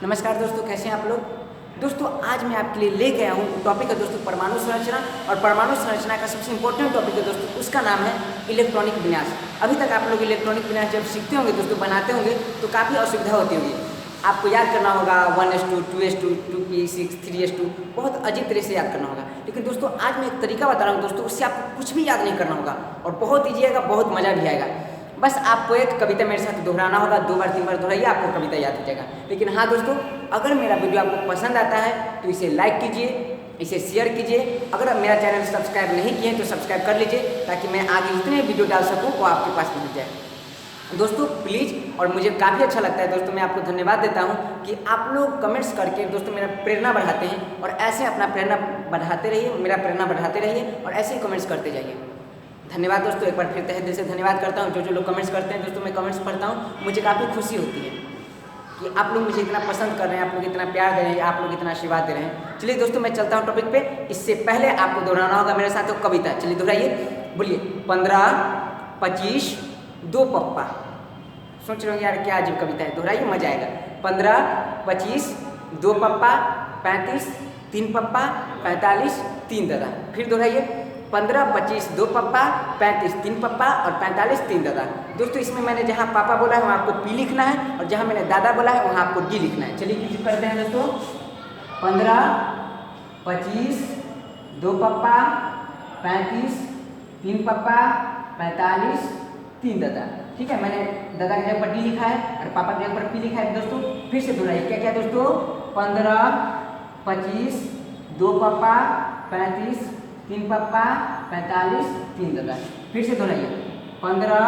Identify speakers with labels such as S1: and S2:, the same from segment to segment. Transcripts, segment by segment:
S1: नमस्कार दोस्तों, कैसे हैं आप लोग। दोस्तों आज मैं आपके लिए लेके आया हूँ टॉपिक है दोस्तों परमाणु संरचना। और परमाणु संरचना का सबसे इंपॉर्टेंट टॉपिक है दोस्तों, उसका नाम है इलेक्ट्रॉनिक विन्यास। अभी तक आप लोग इलेक्ट्रॉनिक विन्यास जब सीखते होंगे दोस्तों, बनाते होंगे तो काफ़ी असुविधा होती होगी। आपको याद करना होगा 1:2, 2:2, 2p6, 3:2, बहुत अजीब तरह से याद करना होगा। लेकिन दोस्तों आज मैं एक तरीका बता रहा हूँ दोस्तों, उससे आपको कुछ भी याद नहीं करना होगा और बहुत ईजी आएगा, बहुत मज़ा भी आएगा। बस आपको एक कविता मेरे साथ दोहराना होगा, 2 बार 3 बार दोहराइए, आपको कविता याद हो जाएगा। लेकिन हाँ दोस्तों, अगर मेरा वीडियो आपको पसंद आता है तो इसे लाइक कीजिए, इसे शेयर कीजिए। अगर आप मेरा चैनल सब्सक्राइब नहीं किए तो सब्सक्राइब कर लीजिए, ताकि मैं आगे जितने वीडियो डाल सकूँ वो आपके पास पहुँच जाए दोस्तों प्लीज़। और मुझे काफ़ी अच्छा लगता है दोस्तों, मैं आपको धन्यवाद देता हूँ कि आप लोग कमेंट्स करके दोस्तों मेरा प्रेरणा बढ़ाते हैं। और ऐसे अपना प्रेरणा बढ़ाते रहिए, मेरा प्रेरणा बढ़ाते रहिए और ऐसे ही कमेंट्स करते जाइए। धन्यवाद दोस्तों, एक बार फिर तहे दिल से धन्यवाद करता हूँ। जो लोग कमेंट्स करते हैं दोस्तों, मैं कमेंट्स पढ़ता हूँ, मुझे काफ़ी खुशी होती है कि आप लोग मुझे इतना पसंद कर रहे हैं, आप लोग इतना प्यार दे रहे हैं, आप लोग इतना आशीर्वाद दे रहे हैं। चलिए दोस्तों मैं चलता हूँ टॉपिक पे। इससे पहले आपको दोहराना होगा मेरे साथ तो कविता। चलिए दोहराइए, बोलिए 15, 25, 2 पप्पा। सोच रहे हो यार क्या अजीब कविता है, दोहराइए मजा आएगा। 15, 25, 2 पप्पा, 35, 3 पप्पा, 45, 3 दादा। फिर दोहराइए, 15, 25, 2 पप्पा, 35, 3 पप्पा और 45, 3 दादा। दोस्तों इसमें मैंने जहाँ पापा बोला है वहाँ आपको पी लिखना है, और जहाँ मैंने दादा बोला है वहाँ आपको डी लिखना है। चलिए किसी करते हैं दोस्तों, 15, 25, 2 पप्पा, 35, 3 पप्पा, 45, 3 दादा। ठीक है, मैंने दादा की जगह पर डी लिखा है और पापा की जगह पर पी लिखा है दोस्तों। फिर से दोहराइए, क्या क्या दोस्तों, 15, 25, 2 पप्पा, 35, 3 पप्पा, 45, 3 दादा। फिर से दोहराइए, 15,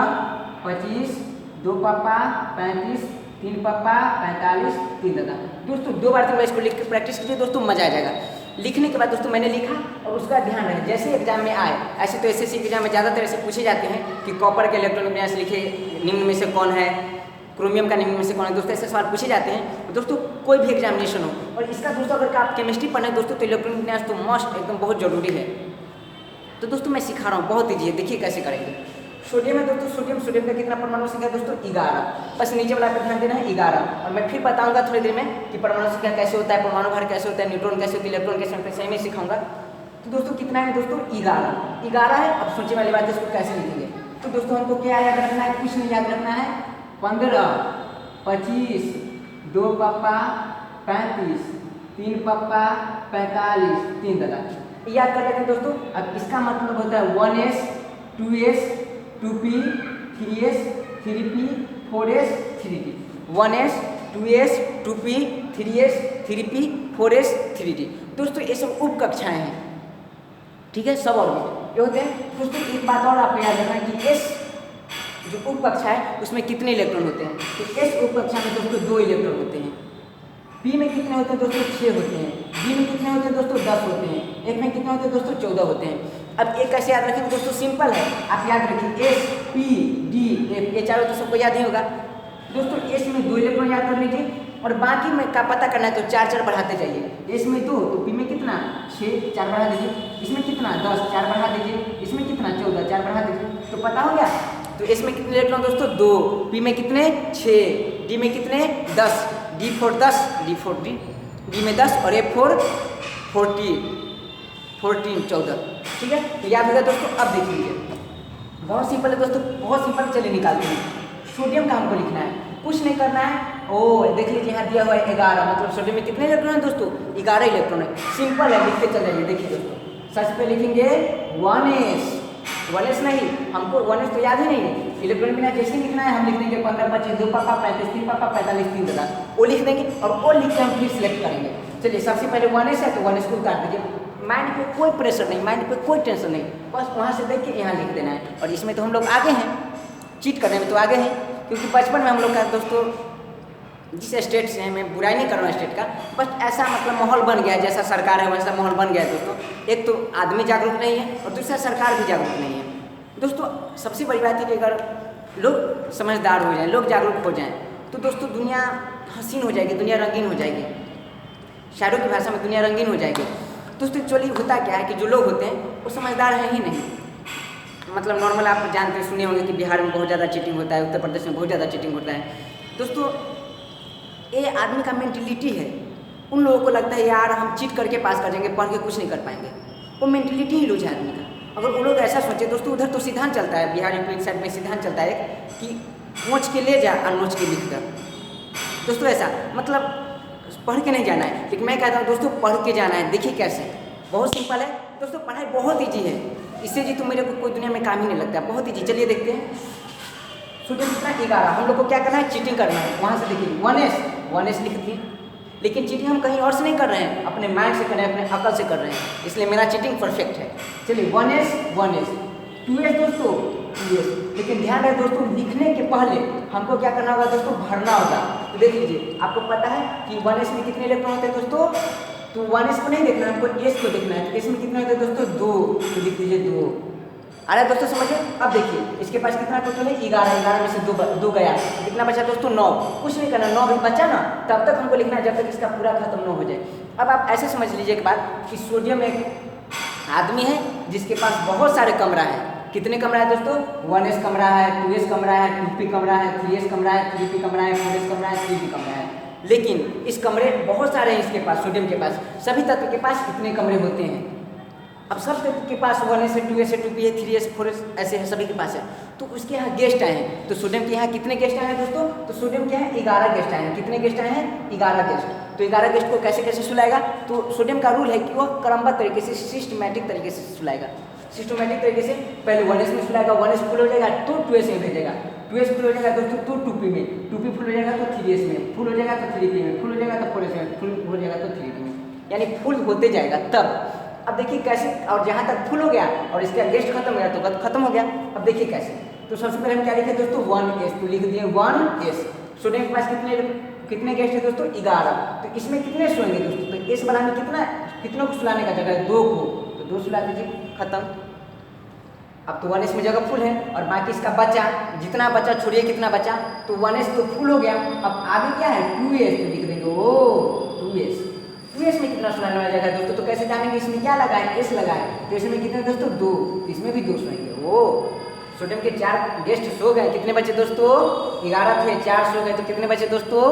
S1: 25, 2 पप्पा, 35, 3 पप्पा, 45, 3 दादा। दोस्तों 2 बार 3 बार इसको लिख के प्रैक्टिस कीजिए दोस्तों, मजा आ जाएगा। लिखने के बाद दोस्तों मैंने लिखा और उसका ध्यान रहे, जैसे एग्जाम में आए। ऐसे तो एसएससी के एग्जाम में ज़्यादातर ऐसे पूछे जाते हैं कि कॉपर के इलेक्ट्रॉनिक विन्यास लिखे, निम्न में से कौन है, क्रोमियम का निम्न में से कौन है। दोस्तों ऐसे सवाल पूछे जाते हैं दोस्तों, कोई भी एग्जामिनेशन हो। और इसका दोस्तों अगर आप केमिस्ट्री पढ़ना है दोस्तों तो इलेक्ट्रॉनिक विन्यास तो मस्ट एकदम बहुत जरूरी है। तो दोस्तों मैं सिखा रहा हूँ, बहुत ईजी है, देखिए कैसे करेंगे। सोडियम है दोस्तों, सोडियम का कितना परमाणु संख्या है दोस्तों, 11। बस नीचे वाला पे ध्यान देना है, 11। और मैं फिर बताऊंगा थोड़ी देर में कि परमाणु संख्या कैसे होता है, परमाणु भार कैसे होता है, न्यूट्रॉन कैसे होता है, इलेक्ट्रॉन कैसे होता है, सही में सिखाऊंगा। तो दोस्तों कितना है दोस्तों, 11 है। अब सोचने वाली बात है, इसको कैसे लिखेंगे। तो दोस्तों हमको क्या याद रखना है, कुछ नहीं याद रखना है। 15, 25, 2 पप्पा, 35, 3 पप्पा, 45, 3 दादा। याद कर लेते हैं दोस्तों। अब इसका मतलब होता है 1s, 2s, 2p, 3s, 3p, 4s, 3d। 1s, 2s, 2p, 3s, 3p, 4s, 3d। दोस्तों ये सब उप कक्षाएं हैं, ठीक है, सब ऑर्बिट ये होते हैं। दोस्तों एक बात और आपको याद रखना है कि s जो उप कक्षा है उसमें कितने इलेक्ट्रॉन होते हैं। तो s उप कक्षा में दोस्तों 2 इलेक्ट्रॉन होते हैं। p में कितने होते हैं दोस्तों, 6 होते हैं। d में कितने होते हैं दोस्तों, 10 होते हैं। f में कितने होते हैं दोस्तों, 14 होते हैं। अब एक कैसे याद रखेंगे दोस्तों, सिंपल है, आप याद रखिए s, p, d, f, ये चारों तो सबको याद ही होगा दोस्तों। s में 2 इलेक्ट्रॉन याद कर लीजिए, और बाकी में का पता करना है तो 4 बढ़ाते जाइए। s में 2 तो p में कितना, 6, 4 बढ़ा दीजिए। इसमें कितना, 10, 4 बढ़ा दीजिए। इसमें कितना, 14, 4 बढ़ा दीजिए। तो पता हो गया। तो s में कितने इलेक्ट्रॉन दोस्तों, 2, p में कितने, 6, d में कितने, 10, d4 10, d4 d में 10 और f4 14, 14। ठीक है, तो याद होगा दोस्तों। अब देख लीजिए, बहुत सिंपल है दोस्तों, बहुत सिंपल। चलिए निकालते हैं। सोडियम का हमको लिखना है, कुछ नहीं करना है। ओ देख लीजिए यहाँ दिया हुआ है 11, मतलब सोडियम में कितने इलेक्ट्रॉन है दोस्तों, 11 इलेक्ट्रॉन है। सिंपल है, लिखते चल जाइए। देखिए दोस्तों, सबसे पहले लिखेंगे 1s नहीं, हमको 1s तो याद ही नहीं है। इलेक्ट्रॉन बिना जैसे लिखना है हम लिख देंगे 15, 25, 2 पप्पा, 35, 3 पप्पा, 45, 3 दादा। वो लिख देंगे और वो लिख के हम फिर सिलेक्ट करेंगे। चलिए सबसे पहले 1s है तो 1s को उतार दीजिए। माइंड पे कोई प्रेशर नहीं, माइंड पे कोई टेंशन नहीं, बस वहाँ से देख के यहाँ लिख देना है। और इसमें तो हम लोग आगे हैं, चीट करने में तो आगे हैं, क्योंकि बचपन में हम लोग का दोस्तों जिस स्टेट से हैं, मैं बुराई नहीं कर रहा हूँ स्टेट का, बस ऐसा मतलब माहौल बन गया है, जैसा सरकार है वैसा माहौल बन गया है दोस्तों। एक तो आदमी जागरूक नहीं है और दूसरा सरकार भी जागरूक नहीं है दोस्तों। सबसे बड़ी बात है कि अगर लोग समझदार हो जाएं, लोग जागरूक हो जाएं, तो दोस्तों दुनिया हसीन हो जाएगी, दुनिया रंगीन हो जाएगी। शायरों की भाषा में दुनिया रंगीन हो जाएगी दोस्तों। एक्चुअली होता क्या है कि जो लोग होते हैं वो समझदार हैं ही नहीं। मतलब नॉर्मल आप जानते सुने होंगे कि बिहार में बहुत ज़्यादा चीटिंग होता है, उत्तर प्रदेश में बहुत ज़्यादा चीटिंग होता है दोस्तों। ये आदमी का मेंटलिटी है। उन लोगों को लगता है यार हम चीट करके पास कर जाएंगे, पढ़ के कुछ नहीं कर पाएंगे। वो मेंटलिटी ही लूज है आदमी का। अगर वो लोग ऐसा सोचे दोस्तों, उधर तो सिद्धांत चलता है, बिहार यूपी साइड में सिद्धांत चलता है कि नोच के ले जा और नोच के लिख कर। दोस्तों ऐसा मतलब पढ़ के नहीं जाना है, लेकिन मैं कहता हूँ दोस्तों पढ़ के जाना है। देखिए कैसे, बहुत सिंपल है दोस्तों, पढ़ाई बहुत ईजी है। इससे जी तो मेरे को कोई दुनिया में काम ही नहीं लगता, बहुत ईजी। चलिए देखते हैं। स्टूडेंट कितना 11, हम लोग को क्या करना है, चीटिंग करना है। वहाँ से देखिए 1s लिख दिए, लेकिन चीटिंग हम कहीं और से नहीं कर रहे हैं, अपने माइंड से कर रहे हैं, अपने अकल से कर रहे हैं, इसलिए मेरा चीटिंग परफेक्ट है। चलिए 1s 2s दोस्तों 2s, लेकिन ध्यान रहे दोस्तों लिखने के पहले हमको क्या करना होगा दोस्तों, भरना होगा। तो देख लीजिए, आपको पता है कि 1s में कितने इलेक्ट्रॉन होते हैं दोस्तों, तो 1s को नहीं देखना है, हमको s को देखना है। तो s में कितने होते हैं दोस्तों, 2, तो लिख दीजिए 2। आ रहा है दोस्तों समझिए। अब देखिए इसके पास कितना टोटल है, 11 में से 2 गया, कितना बचा दोस्तों, 9। कुछ नहीं करना, 9 भी बचा ना, तब तक हमको लिखना है जब तक इसका पूरा खत्म न हो जाए। अब आप ऐसे समझ लीजिए एक बात कि सोडियम एक आदमी है जिसके पास बहुत सारे कमरा है। कितने कमरा है दोस्तों, 1s कमरा है, 2s कमरा है, 2p कमरा है, 3s कमरा है, 3p कमरा है, 4s कमरा है, 3p कमरा है। लेकिन इस कमरे बहुत सारे हैं इसके पास, सोडियम के पास। सभी तत्व के पास कितने कमरे होते हैं, अब सब तत्व के पास 1s है, 2s है, 2p है, 3s 4s ऐसे है, सभी के पास है। तो उसके यहाँ गेस्ट आए हैं, तो सोडियम के यहाँ कितने गेस्ट आए हैं दोस्तों, तो सोडियम के यहाँ 11 गेस्ट आए हैं। कितने गेस्ट आए हैं, 11 गेस्ट। तो 11 गेस्ट को कैसे कैसे सुलाएगा, तो सोडियम का रूल है कि वह क्रमबद्ध तरीके से, सिस्टमैटिक तरीके से सुलाएगा। सिस्टमैटिक तरीके से पहले 1s में सुलाएगा, 1s फुल हो जाएगा तो 2s में भेजेगा, 2s फुल हो जाएगा दोस्तों तो 2p में, 2p फुल हो जाएगा तो 3s में, फुल हो जाएगा तो 3p में, फुल हो जाएगा तो 4s में, फुल हो जाएगा तो 3p में, यानी फुल होते जाएगा तब। अब देखिए कैसे, और जहाँ तक फुल हो गया और इसका गेस्ट खत्म हो गया तो खत्म हो गया। अब देखिए कैसे, तो सबसे पहले हम क्या लिखे दोस्तों, 1s, तो लिख दिए 1s। सोडियम के पास कितने गेस्ट है दोस्तों, 11। तो इसमें कितने सोएंगे दोस्तों, तो इस वाला में कितनों को सुलाने का जगह है, 2 को, तो 2 सुला दीजिए, खत्म। अब तो 1s में जगह फुल है और बाकी इसका बचा, जितना बचा छोड़िए, कितना बचा, तो 1s तो फुल हो गया। अब आगे क्या है, 2s, तो लिख देंगे 2s में कितना सुलाने वाला जगह है दोस्तों, तो कैसे जानेंगे, इसमें क्या लगा है, s लगा है, तो इसमें कितने दोस्तों, 2, इसमें भी 2 सोएंगे। सोडियम के 4 गेस्ट सो गए, कितने बचे दोस्तों, 11 थे, 4 सो गए, तो कितने बचे दोस्तों,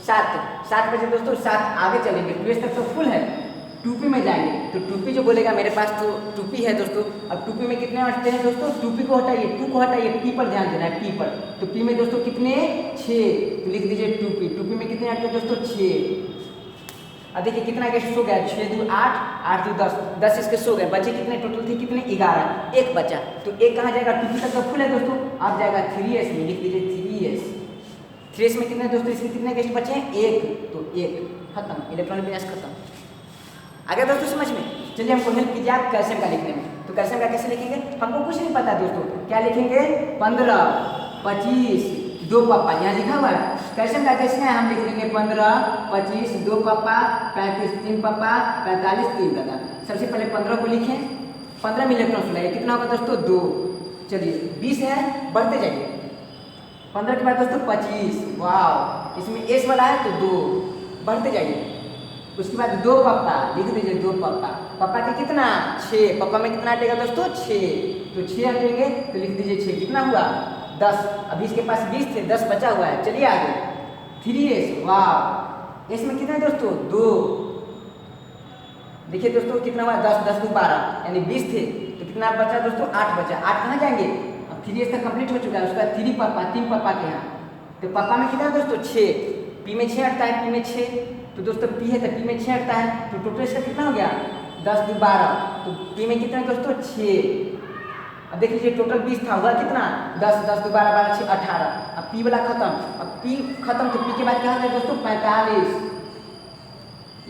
S1: 7 बचे दोस्तों। 7 आगे चलेंगे, 2s तक तो फुल है, 2p में जाएंगे, तो 2p जो बोलेगा मेरे पास तो 2p है दोस्तों। अब 2p में कितने हटते हैं दोस्तों, 2p को हटाइए, 2 को हटाइए, p पर ध्यान देना है, p पर। तो p में दोस्तों कितने, 6, तो लिख दीजिए 2p में कितने हटते हैं दोस्तों, 6। अब देखिए कितना गेस्ट सो गया, 6 2 8, 8 2 10, 10 इसके सो गए, बचे कितने टोटल थे, कितने, 11, एक बचा, तो एक कहाँ जाएगा, 2p तक तो फुल है दोस्तों, अब जाएगा 3s में, लिख दीजिए 3s। 3s में कितने दोस्तों, इसमें कितने गेस्ट बचे हैं, 1, तो 1, खत्म, इलेक्ट्रॉनिक विन्यास खत्म। आ गया दोस्तों समझ में। चलिए हमको हेल्प कीजिए आप कैल्शियम का लिखने में। तो कैल्शियम का कैसे लिखेंगे, हमको कुछ नहीं पता दोस्तों, क्या लिखेंगे, 15 25 2 पापा, यहाँ लिखा हुआ है। कैल्शियम का कैसे है, हम लिख देंगे 15 25 2 पापा 35 3 पापा 45 3 दादा। सबसे पहले 15 को लिखें, 15 में इलेक्ट्रॉन सुनाइए, कितना होगा दोस्तों, 2। चलिए 20 है, बढ़ते जाइए, 15 के बाद दोस्तों 25, वाह, इसमें s वाला है तो 2, बढ़ते जाइए। उसके बाद 2 पापा, लिख दीजिए 2 पापा, पापा के कितना, 6, पापा में कितना हटेगा दोस्तों, 6, तो 6 हटेंगे, तो लिख दीजिए 6, कितना हुआ, 10। अभी इसके पास 20 थे, 10 बचा हुआ है। चलिए आगे 3s, वाह, इसमें कितना है दोस्तों, 2। देखिए दोस्तों कितना हुआ, 10 10 2 12, यानी 20 थे, तो कितना बचा दोस्तों, 8 बचा। 8 कहाँ जाएंगे, अब 3s तक कंप्लीट हो चुका है, उसका 3 पापा के यहाँ, तो पापा में कितना दोस्तों, 6, p में 6 हटता है, p में 6, तो दोस्तों p है तो p में 6 हटता है, तो टोटल इसका कितना हो गया, 10 2 12, तो p में कितना दोस्तों, 6। अब देख लीजिए टोटल 20 था, हुआ कितना, 10 10 2 12 12 6 18। अब p वाला खत्म, अब p खत्म, तो p के बाद क्या होता है दोस्तों, 45,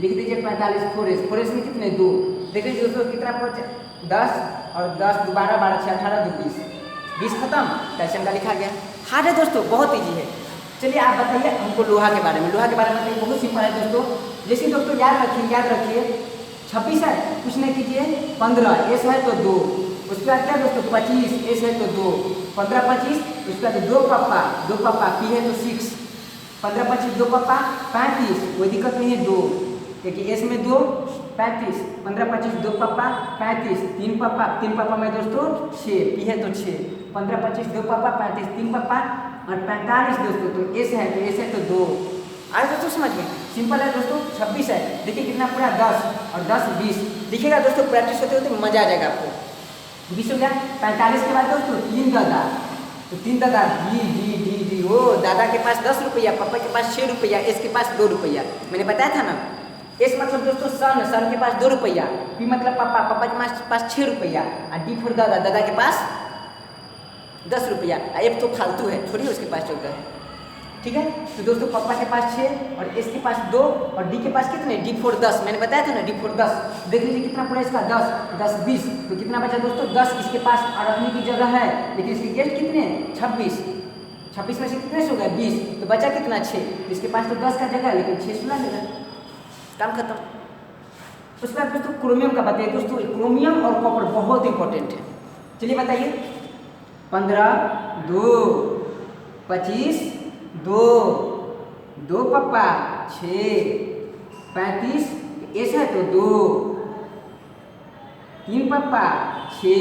S1: लिख दीजिए 45, 4s में कितने, 2। देख लीजिए दोस्तों कितना पहुंचा, 10 और 10 2 12 12 6 18 2 20, 20 खत्म, कैल्शियम का लिखा गया। हार्ड है दोस्तों, बहुत ईजी है। चलिए आप बताइए हमको लोहा के बारे में, लोहा के बारे में बताइए, बहुत सिंपल है दोस्तों। जैसे दोस्तों याद रखिए 26 है, कुछ नहीं कीजिए, 15 s है तो 2, उसके बाद क्या दोस्तों 25 s है तो 2, 15 25, उसके बाद 2 पापा p है तो 6, 15 25 2 पापा 35, कोई दिक्कत नहीं है, 2, क्योंकि s में 2 35, 15 25 2 पापा 35, 3 पापा में दोस्तों 6, p है तो 6, 15 25 2 पापा 35 3 पापा और 45 दोस्तों, तो एस है तो एस है तो 2। आए दोस्तों समझ में? सिंपल है दोस्तों। 26 है, देखिए कितना पूरा 10 और 10 20। दिखेगा दोस्तों, प्रैक्टिस होते होते मजा आ जाएगा आपको। 20 हो गया। 45 के बाद दोस्तों 3 दादा, तो 3 दादा डी डी डी डी। ओ दादा के पास 10 रुपया, पापा के पास 6 रुपया, एस के पास 2 रुपया। मैंने बताया था ना। एस मतलब दोस्तों सन, सन के पास 2 रुपया। पी मतलब पापा, पापा के पास 6 रुपया। और डी फॉर दादा, दादा के पास 10 रुपया। एफ तो फालतू है, थोड़ी उसके पास चलता है। ठीक है, तो दोस्तों पापा के पास 6 और एस के पास 2 और डी के पास कितने? D for 10। मैंने बताया था ना, डी फॉर 10। देख लीजिए कितना पूरा इसका 10 10 20। तो कितना बचा दोस्तों? 10 इसके पास और रखने की जगह है, लेकिन इसके गेस्ट कितने? 26। 26 में से कितने से हो गए? 20। तो बचा कितना? 6। इसके पास तो 10 का जगह है, लेकिन 6 सुना देगा, काम खत्म। उसके बाद दोस्तों क्रोमियम का बताइए दोस्तों। क्रोमियम और कॉपर बहुत इंपॉर्टेंट है। चलिए बताइए। 15 2 25 2 2 पप्पा 6 35 एस है तो 2 3 पप्पा 6।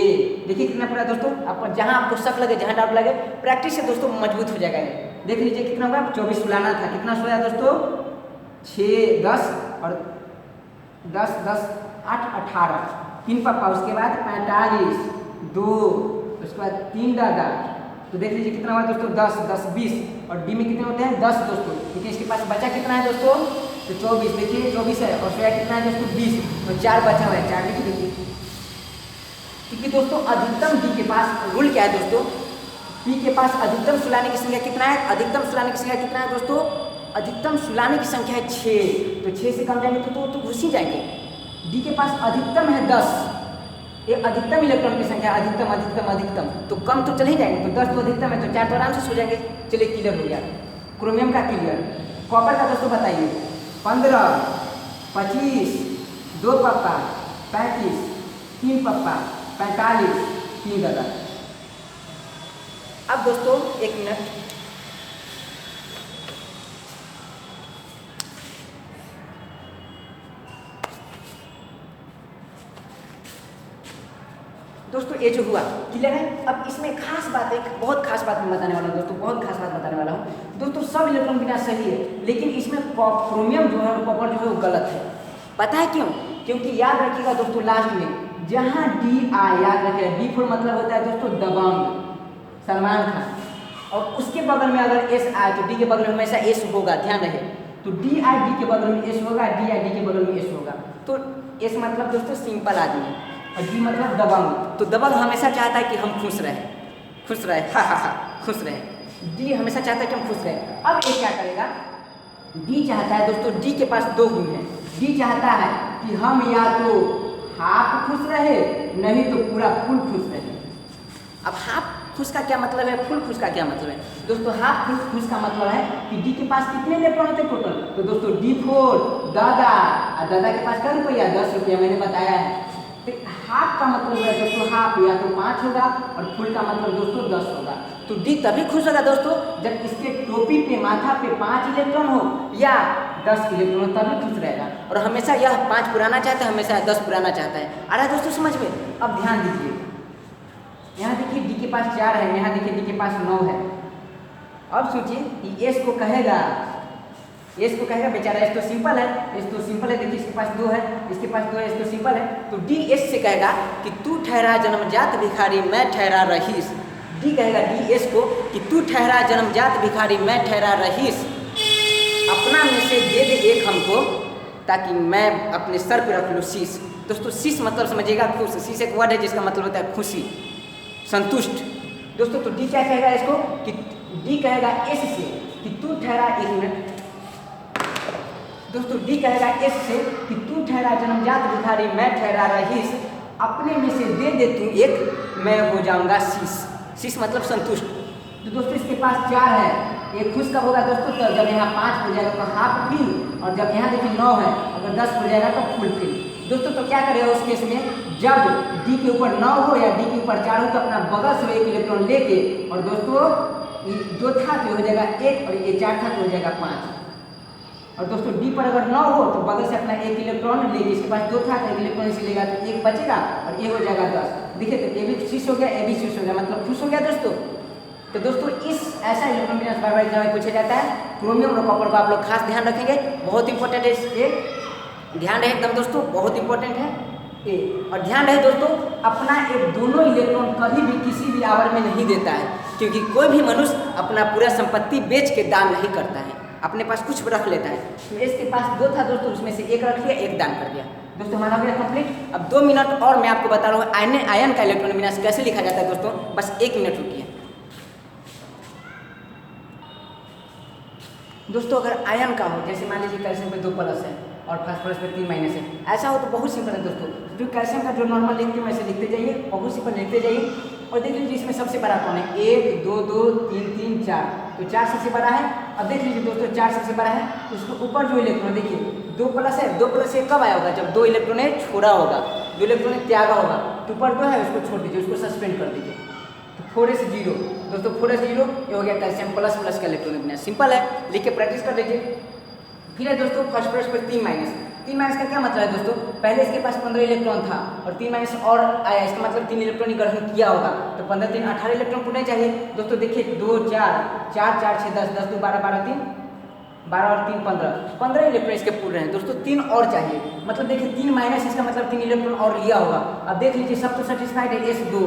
S1: देखिए कितना पूरा दोस्तों। आप जहां आपको शक लगे, जहां डाउट लगे, प्रैक्टिस से दोस्तों मजबूत हो जाएगा ये। देख लीजिए कितना होगा। 24 सुलाना था, कितना सोया दोस्तों? 6 10 और 10 10 8 18। 3 पप्पा, उसके बाद 45 2, उसके बाद 3 दादा। तो देख लीजिए कितना हुआ दोस्तों? 10 10 20। और डी में कितने होते हैं? 10 दोस्तों। क्योंकि इसके पास बचा कितना है दोस्तों? तो 24। देखिए 24 है और सोया कितना है दोस्तों? 20। तो 4 बचा हुआ है, 4 लिख लीजिए। क्योंकि दोस्तों अधिकतम डी के पास रूल क्या है दोस्तों? पी के पास अधिकतम सुलाने की संख्या कितना है? अधिकतम सुलाने की संख्या कितना है दोस्तों? अधिकतम सुलाने की संख्या है 6। तो 6 से कम जाएंगे तो घुस ही जाएंगे। डी के पास अधिकतम है 10। ये अधिकतम इलेक्ट्रॉन की संख्या, अधिकतम अधिकतम अधिकतम, तो कम तो चले ही जाएंगे। तो 10 तो अधिकतम है, तो 4 तो आराम से सो जाएंगे। चलिए क्लियर हो गया क्रोमियम का क्लियर। कॉपर का दोस्तों बताइए। 15 25 2 पप्पा 35 3 पप्पा 45 3 दादा। अब दोस्तों 1 मिनट। दोस्तों ये जो हुआ क्लियर है। अब इसमें खास बात, एक बहुत खास बात मैं बताने वाला हूँ दोस्तों, बहुत खास बात बताने वाला हूँ दोस्तों। सब इलेक्ट्रॉन विन्यास सही है, लेकिन इसमें क्रोमियम जो है और कॉपर जो है वो गलत है। पता है क्यों? क्योंकि याद रखिएगा दोस्तों, लास्ट में जहाँ डी आई, याद रखिएगा डी फॉर मतलब होता है दोस्तों दबंग, सलमान खान। और उसके बगल में अगर एस आए तो डी के बगल में हमेशा एस होगा, ध्यान रहे। तो डी आई डी के बगल में एस होगा, डी आई डी के बगल में एस होगा। तो एस मतलब दोस्तों सिंपल आदमी और डी मतलब दबंग। तो दबंग हमेशा चाहता है कि हम खुश रहे, खुश रहे, हा खुश रहे। डी हमेशा चाहता है कि हम खुश रहे। अब ये क्या करेगा? डी चाहता है दोस्तों, डी के पास 2 गुण है। डी चाहता है कि हम या तो हाफ खुश रहे, नहीं तो पूरा फुल खुश रहे। अब हाफ खुश का क्या मतलब है, फुल खुश का क्या मतलब है दोस्तों? हाफ खुश का मतलब है कि डी के पास कितने इलेक्ट्रॉन होते हैं टोटल? तो दोस्तों डी 4 दादा, और दादा के पास क्या रुपया? 10 रुपया, मैंने बताया है। तो हाफ का मतलब है दोस्तों, हाफ या तो 5 होगा और फुल का मतलब दोस्तों 10 होगा। तो डी तभी खुश होगा दोस्तों जब इसके टोपी पे, माथा पे 5 इलेक्ट्रॉन हो या 10 इलेक्ट्रॉन हो, तभी खुश रहेगा। और हमेशा यह 5 पुराना चाहता है, हमेशा 10 पुराना चाहता है। आ रहा है दोस्तों समझ में? अब ध्यान दीजिए, यहाँ देखिए डी के पास 4 है, यहाँ देखिए डी के पास 9 है। अब सोचिए कि एस को कहेगा, एस को कहेगा बेचारा, एस तो सिंपल है, एस तो सिंपल है। देखिए इसके पास 2 है, इसके पास 2 है, एस तो सिंपल है। तो डी एस से कहेगा कि तू ठहरा जन्मजात भिखारी, मैं ठहरा रहीस। डी कहेगा डी एस को कि तू ठहरा जन्मजात भिखारी, मैं ठहरा रहीस। अपना में से दे दे एक हमको, ताकि मैं अपने सर पे रख लूँ शीश। दोस्तों शीश मतलब समझिएगा खुश। शीश एक वर्ड है जिसका मतलब होता है खुशी, संतुष्ट। दोस्तों तो डी क्या कहेगा इसको कि डी कहेगा एस से कि तू ठहरा, 1 मिनट दोस्तों, डी कहेगा एस से कि तू ठहरा जन्मजात भिखारी, मैं ठहरा रहीस। अपने में से दे दे तू एक, मैं हो जाऊंगा शीश। शीश मतलब संतुष्ट। तो दोस्तों इसके पास 4 है, ये खुश कब होगा दोस्तों? तो जब यहाँ 5 हो जाएगा तो हाफ फिल, और जब यहाँ देखिए 9 है, अगर 10 हो जाएगा तो फुल फिल। दोस्तों तो क्या करेगा उस केस में? जब डी के ऊपर 9 हो या डी के ऊपर 4 हो तो अपना बगल से 1 इलेक्ट्रॉन लेके, और दोस्तों ये 2 था तो हो जाएगा 1, और ये 4 था तो हो जाएगा 5। और दोस्तों डी पर अगर 9 हो तो बगल से अपना 1 इलेक्ट्रॉन लेके, इसके पास 2 था तो 1 इलेक्ट्रॉन इसे लेगा तो 1 बचेगा और ये हो जाएगा 10। देखिए तो ए भी शीश हो गया, ए भी शीश हो गया, मतलब खुश हो गया दोस्तों। तो दोस्तों इस ऐसा इलेक्ट्रॉनिक विन्यास बार बार एग्जाम में पूछा जाता है। क्रोमियम और कॉपर को आप लोग खास ध्यान रखेंगे, बहुत इंपॉर्टेंट है ये, ध्यान रहे एकदम दोस्तों, बहुत इंपॉर्टेंट है ये। और ध्यान रहे दोस्तों, अपना एक दोनों इलेक्ट्रॉन कभी भी किसी भी आवर में नहीं देता है, क्योंकि कोई भी मनुष्य अपना पूरा संपत्ति बेच के दान नहीं करता है, अपने पास कुछ रख लेता है। तो इसके पास 2 था दोस्तों, उसमें से 1 रख लिया, 1 दान कर दिया। दोस्तों हमारा हो गया कंप्लीट। अब 2 मिनट और मैं आपको बता रहा हूँ आयन का इलेक्ट्रॉनिक विन्यास कैसे लिखा जाता है दोस्तों, बस 1 मिनट रुकिए। दोस्तों अगर आयन का हो, जैसे मान लीजिए कैल्शियम पे 2 प्लस है और फास्फोरस पे 3 माइनस है, ऐसा हो तो बहुत सिंपल है दोस्तों। जो कैल्शियम का जो नॉर्मल लिखते हैं वैसे लिखते जाइए, बहुत सिंपल लिखते जाइए। और देख लीजिए इसमें सबसे बड़ा कौन है, 1 2 2 3 3 4, तो 4 सबसे बड़ा है। अब देख लीजिए दोस्तों 4 सबसे बड़ा है, उसके ऊपर जो इलेक्ट्रॉन देखिए 2 प्लस है, 2 प्लस 1 कब आया होगा, जब 2 इलेक्ट्रॉन छोड़ा होगा, 2 इलेक्ट्रॉन त्यागा होगा। तो ऊपर 2 है उसको छोड़ दीजिए, उसको सस्पेंड कर दीजिए, तो 4s0 दोस्तों, 4s0 ये हो गया कैल्शियम प्लस प्लस का इलेक्ट्रॉनिक विन्यास। सिंपल है, लिख के प्रैक्टिस कर लीजिए। फिर है दोस्तों फास्फोरस पर 3 माइनस। 3 माइनस का क्या मतलब है दोस्तों, पहले इसके पास 15 इलेक्ट्रॉन था और 3 माइनस और आया, इसका मतलब 3 इलेक्ट्रॉन ग्रहण किया होगा, तो 15 3 18 इलेक्ट्रॉन पूरे चाहिए। दोस्तों देखिए 2 4 4 4 6 10 10 2 12 12 3 12 और 3 15 इलेक्ट्रॉन इसके पूरे हैं दोस्तों, 3 और चाहिए। मतलब देखिए 3 माइनस इसका मतलब 3 इलेक्ट्रॉन और लिया होगा। अब देख लीजिए सब तो सेटिस्फाइड है, S2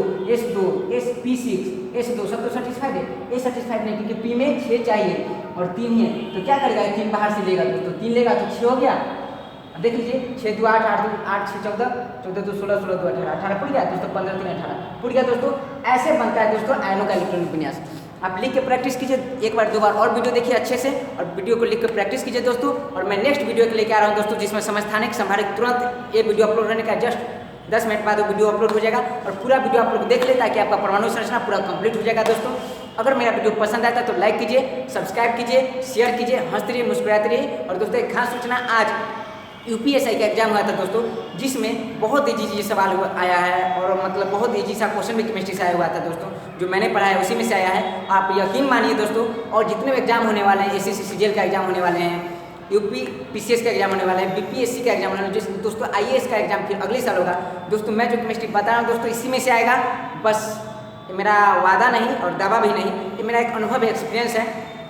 S1: Sp6 S2 सब तो सेटिस्फाइड है, A सेटिस्फाइड नहीं, क्योंकि P में 6 चाहिए और 3 ही है, तो क्या करेगा 3 बाहर से लेगा दोस्तों, 3 लेगा तो 6 हो गया। अब देख लीजिए 6 2 8 8 2 8 6 14 14 2 16 16 2 18 18 पूरी गया दोस्तों, 15 3 18 पूरी गया दोस्तों। ऐसे बनता है दोस्तों आयनों का इलेक्ट्रॉनिक विन्यास। आप लिख के प्रैक्टिस कीजिए, 1 बार 2 बार और वीडियो देखिए अच्छे से, और वीडियो को लिख के प्रैक्टिस कीजिए दोस्तों। और मैं नेक्स्ट वीडियो के लेके आ रहा हूँ दोस्तों, जिसमें समस्थानिक संभारित तुरंत ये वीडियो अपलोड होने का जस्ट 10 मिनट बाद वो वीडियो अपलोड हो जाएगा, और पूरा वीडियो आप लोग देख ले ताकि आपका परमाणु संरचना पूरा कंप्लीट हो जाएगा दोस्तों। अगर मेरा वीडियो पसंद आता है तो लाइक कीजिए, सब्सक्राइब कीजिए, शेयर कीजिए, हंसते रहिए, मुस्कुराते रहिए। और दोस्तों एक खास सूचना, आज UPSI का एग्जाम हुआ था दोस्तों, जिसमें बहुत ईजी सवाल आया है, और मतलब बहुत ईजी सा क्वेश्चन भी केमिस्ट्री से आया हुआ था दोस्तों, जो मैंने पढ़ा है उसी में से आया है। आप यकीन मानिए दोस्तों, और जितने भी एग्जाम होने वाले हैं, SSC CGL का एग्जाम होने वाले हैं, UP PCS का एग्जाम होने वाला है, BPSC का एग्जाम होने वाला है दोस्तों, IAS का एग्जाम फिर अगले साल होगा दोस्तों। मैं जो केमिस्ट्री बता रहा हूँ दोस्तों, इसी में से आएगा, बस ये मेरा वादा नहीं और दावा भी नहीं, ये मेरा एक अनुभव है, एक्सपीरियंस है।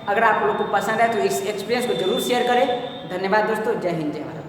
S1: अगर आप लोग को पसंद है तो इस एक्सपीरियंस को जरूर शेयर करें। धन्यवाद दोस्तों, जय हिंद जय भारत।